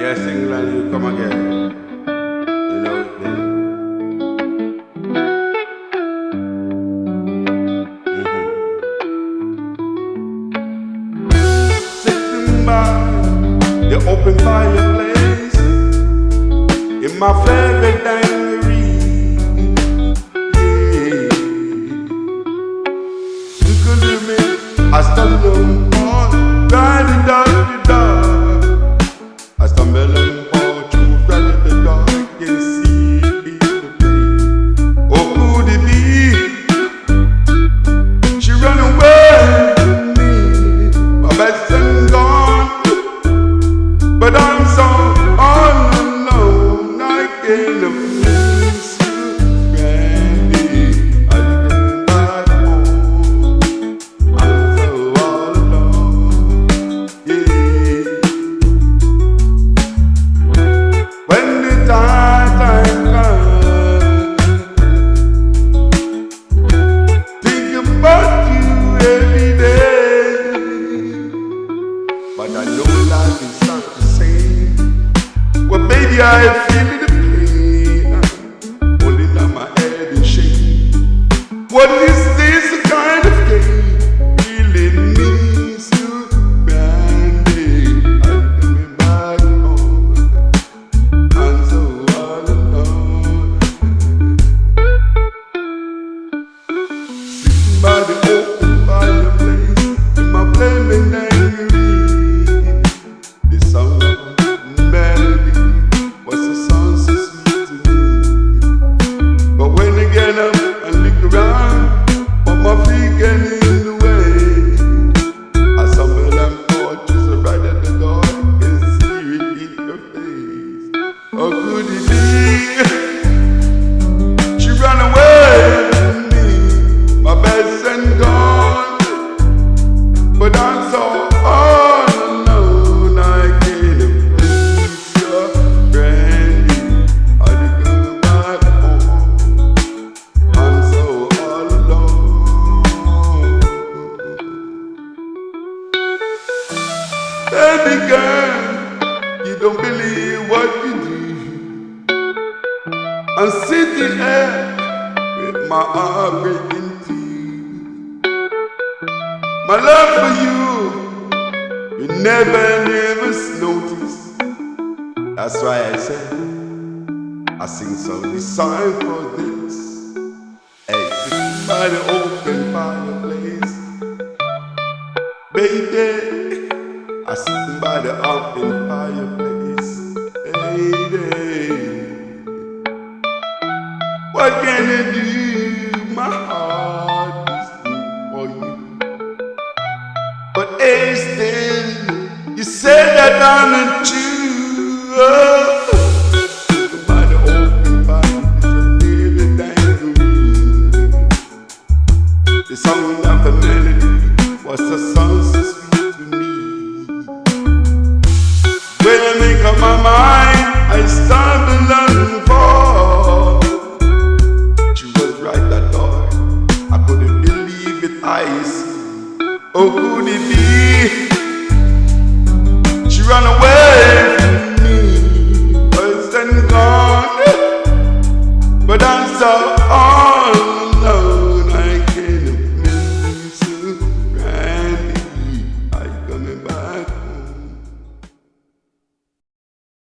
Yes, England, you come again. You know it, baby. Sitting by the open fireplace in my favorite dungaree. Yeah. You could hear me, I stumble on, riding down the dark. I stumble and fall through riding the dark and see the place. Oh, could it be? She ran away from me, my best friend gone, but I'm so all alone. I can't miss you, Brandy. I come back home. I'm so all alone. Yeah. When the time comes, think about you every day. But I know life is not the same. Well, baby, I feel the pain, holding down my head in shame. What is this kind of game? Really means you, Brandy. I'm coming back home. I'm so all alone. Sitting by the open fireplace in my flaming dungaree. The sound of the melody was a song so sweet to me. But when I get up and look around, but my feet get in the way, I stumble and fall just right at the door and see it in your face. Oh, could it be? She ran away from me, my best friend gone, but I'm so all alone. I can't face your Brandy. I did come back home. I'm so all alone. Baby girl, you don't believe what you do. I'm sitting here with my heart breaking tears. My love for you, you never notice. That's why I said I sing some this song for this. Hey, sitting by the open fireplace, baby. I sitting by the open fireplace, baby. What can I do? My heart is for you. But hey, still, you said that I'm not true. Sitting by the open fireplace, a little dungaree. The sound of the melody was a song so sweet to me. When I make up my mind, I start